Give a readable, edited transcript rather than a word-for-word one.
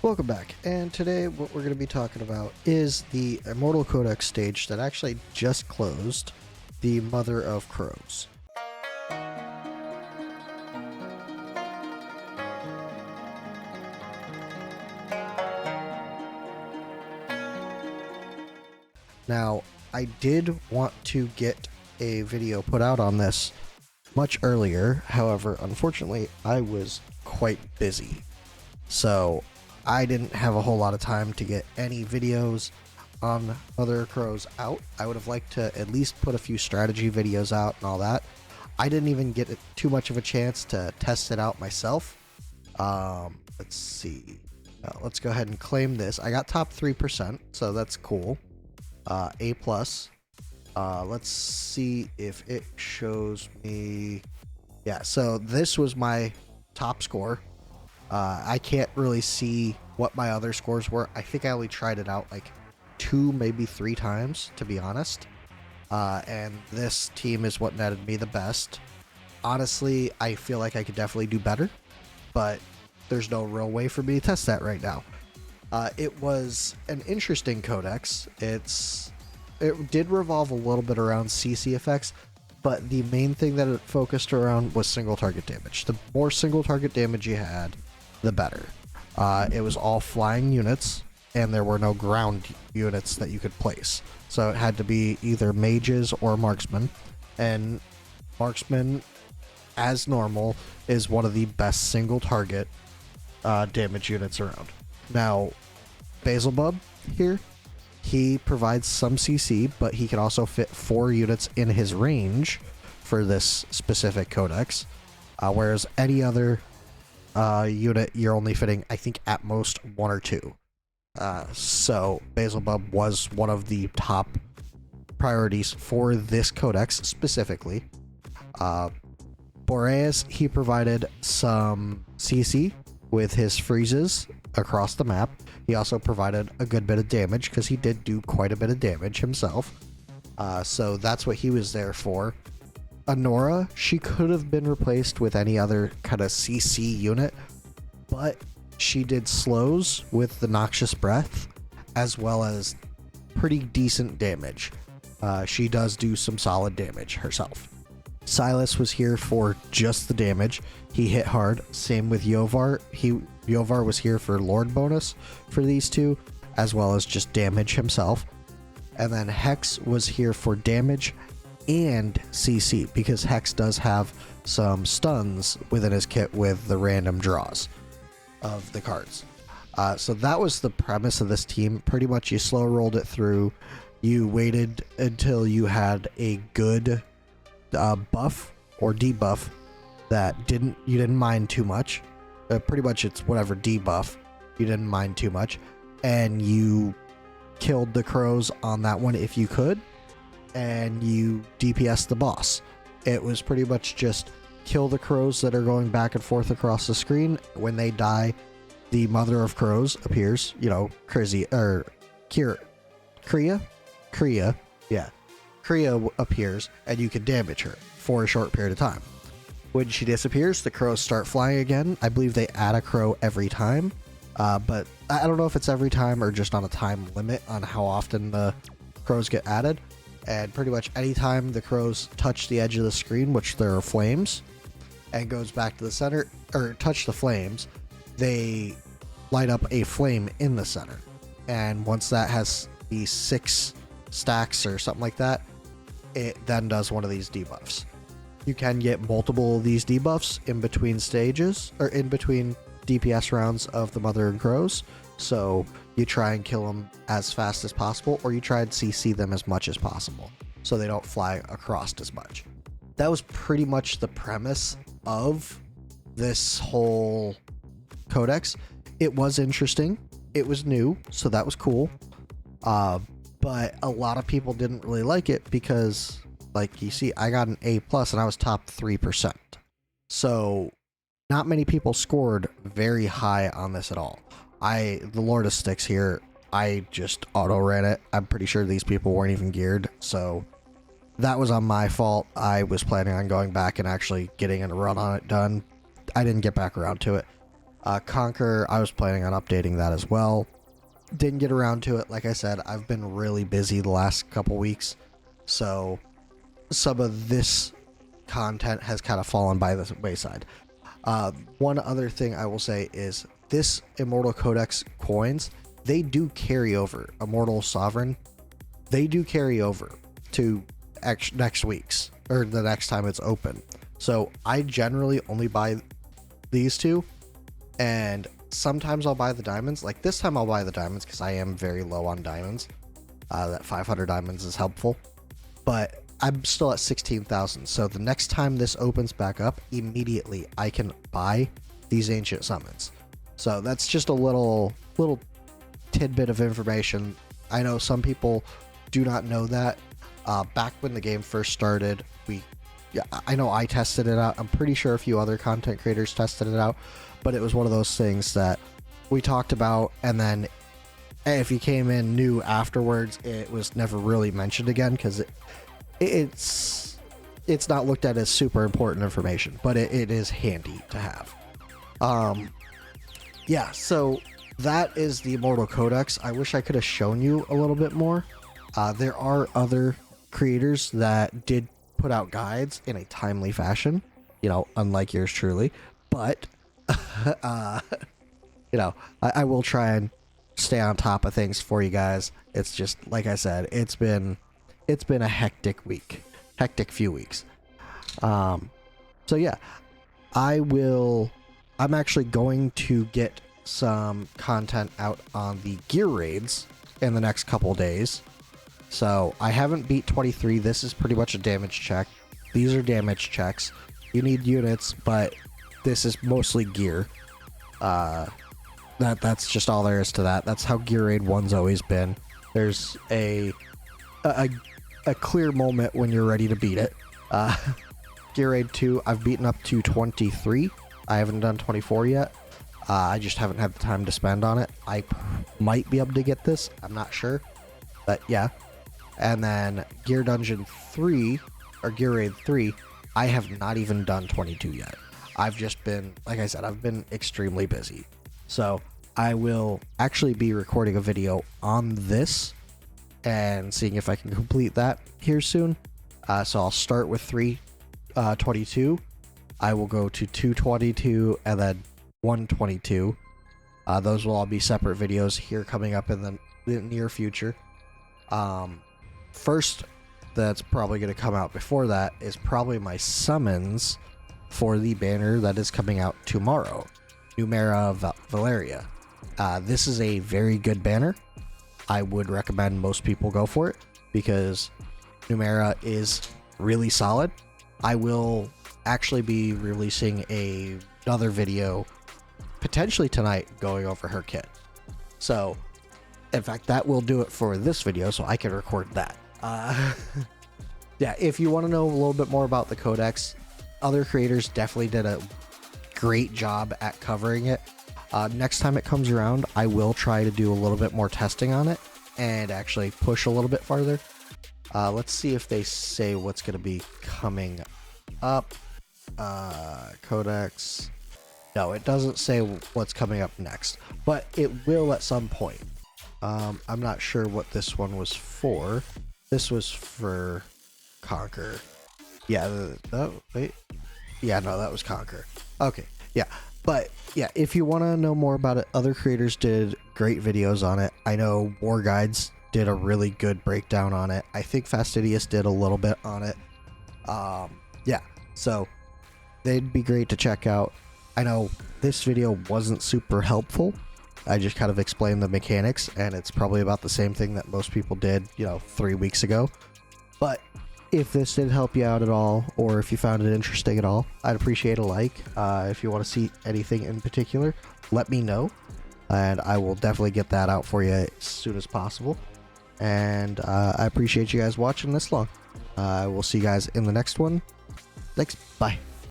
Welcome back, and today what we're going to be talking about is the Immortal Codex stage that actually just closed, the Mother of Crows. Now, I did want to get a video put out on this much earlier, however, unfortunately, I was quite busy. So, I didn't have a whole lot of time to get any videos on Mother of Crows out. I would have liked to at least put a few strategy videos out and all that. I didn't even get too much of a chance to test it out myself. Let's see. Let's go ahead and claim this. I got top 3%, so that's cool. A+. Let's see if it shows me. Yeah, so this was my top score. I can't really see what my other scores were. I think I only tried it out like 2, maybe 3 times, to be honest. And this team is what netted me the best. Honestly, I feel like I could definitely do better, but there's no real way for me to test that right now. It was an interesting codex. It did revolve a little bit around CC effects, but the main thing that it focused around was single target damage. The more single target damage you had, the better. It was all flying units, and there were no ground units that you could place. So it had to be either mages or marksmen, and marksman, as normal, is one of the best single target damage units around. Now, Basilbub here, he provides some CC, but he can also fit 4 units in his range for this specific codex, whereas any other unit you're only fitting, I think, at most 1 or 2. So Basilbub was one of the top priorities for this codex specifically. Boreas, he provided some CC with his freezes across the map. He also provided a good bit of damage because he did do quite a bit of damage himself. So that's what he was there for. Honora, she could have been replaced with any other kind of CC unit, but she did slows with the Noxious Breath, as well as pretty decent damage. She does do some solid damage herself. Silas was here for just the damage. He hit hard. Same with Yovar. Yovar was here for Lord bonus for these two, as well as just damage himself. And then Hex was here for damage and CC, because Hex does have some stuns within his kit with the random draws of the cards. So that was the premise of this team. Pretty much you slow rolled it through. You waited until you had a good buff or debuff that you didn't mind too much. Pretty much it's whatever debuff you didn't mind too much, and you killed the crows on that one if you could, and you DPS the boss. It was pretty much just kill the crows that are going back and forth across the screen. When they die, the Mother of Crows appears, Kriya appears, and you can damage her for a short period of time. When she disappears, the crows start flying again. I believe they add a crow every time, but I don't know if it's every time or just on a time limit on how often the crows get added. And pretty much anytime the crows touch the edge of the screen, which there are flames, and goes back to the center, or touch the flames, they light up a flame in the center. And once that has the 6 stacks or something like that, it then does one of these debuffs. You can get multiple of these debuffs in between stages, or in between DPS rounds of the Mother and Crows. So you try and kill them as fast as possible, or you try and CC them as much as possible so they don't fly across as much. That was pretty much the premise of this whole codex. It was interesting. It was new, so that was cool. But a lot of people didn't really like it because, like you see, I got an A+ and I was top 3%. So not many people scored very high on this at all. The Lord of Sticks here, I just auto ran it. I'm pretty sure these people weren't even geared, so that was on my fault. I was planning on going back and actually getting a run on it done. I didn't get back around to it. Conquer, I was planning on updating that as well. Didn't get around to it. Like I said, I've been really busy the last couple weeks, so some of this content has kind of fallen by the wayside. One other thing I will say is this Immortal Codex coins, they do carry over. Immortal Sovereign, they do carry over to next week's, or the next time it's open. So I generally only buy these two, and sometimes I'll buy the diamonds. Like this time I'll buy the diamonds because I am very low on diamonds. That 500 diamonds is helpful, but I'm still at 16,000. So the next time this opens back up, immediately I can buy these ancient summons. So that's just a little tidbit of information. I know some people do not know that. Back when the game first started, I know I tested it out. I'm pretty sure a few other content creators tested it out, but it was one of those things that we talked about, and then if you came in new afterwards, it was never really mentioned again because it's not looked at as super important information, but it is handy to have. Yeah, so that is the Immortal Codex. I wish I could have shown you a little bit more. There are other creators that did put out guides in a timely fashion, unlike yours truly, but I will try and stay on top of things for you guys. It's just like I said, it's been a hectic few weeks. So yeah, I'm actually going to get some content out on the gear raids in the next couple days. So I haven't beat 23. This is pretty much a damage check. These are damage checks. You need units, but this is mostly gear. That's just all there is to that. That's how Gear Raid 1's always been. There's a clear moment when you're ready to beat it. Gear Raid 2, I've beaten up to 23. I haven't done 24 yet. I just haven't had the time to spend on it. I might be able to get this. I'm not sure. But yeah. And then Gear Dungeon 3, or Gear Raid 3, I have not even done 22 yet. I've just been, like I said, I've been extremely busy. So I will actually be recording a video on this and seeing if I can complete that here soon. So I'll start with 322. I will go to 222 and then 122. Those will all be separate videos here coming up in the near future. First, that's probably going to come out before that is probably my summons for the banner that is coming out tomorrow, Numera Valeria. This is a very good banner. I would recommend most people go for it because Numera is really solid. I will actually be releasing another video potentially tonight going over her kit. So, in fact, that will do it for this video, so I can record that. Yeah, if you want to know a little bit more about the Codex, other creators definitely did a great job at covering it. Next time it comes around, I will try to do a little bit more testing on it and actually push a little bit farther. Let's see if they say what's going to be coming up. Codex. No, it doesn't say what's coming up next, but it will at some point. I'm not sure what this one was for. This was for Conquer. Yeah, wait. Yeah, no, that was Conquer. Okay, yeah. But yeah, if you want to know more about it, other creators did great videos on it. I know War Guides did a really good breakdown on it. I think Fastidious did a little bit on it. Yeah, so they'd be great to check out. I know this video wasn't super helpful. I just kind of explained the mechanics, and it's probably about the same thing that most people did, 3 weeks ago. But if this did help you out at all, or if you found it interesting at all, I'd appreciate a like. If you want to see anything in particular, let me know, and I will definitely get that out for you as soon as possible. And I appreciate you guys watching this long. I will see you guys in the next one. Thanks. Bye.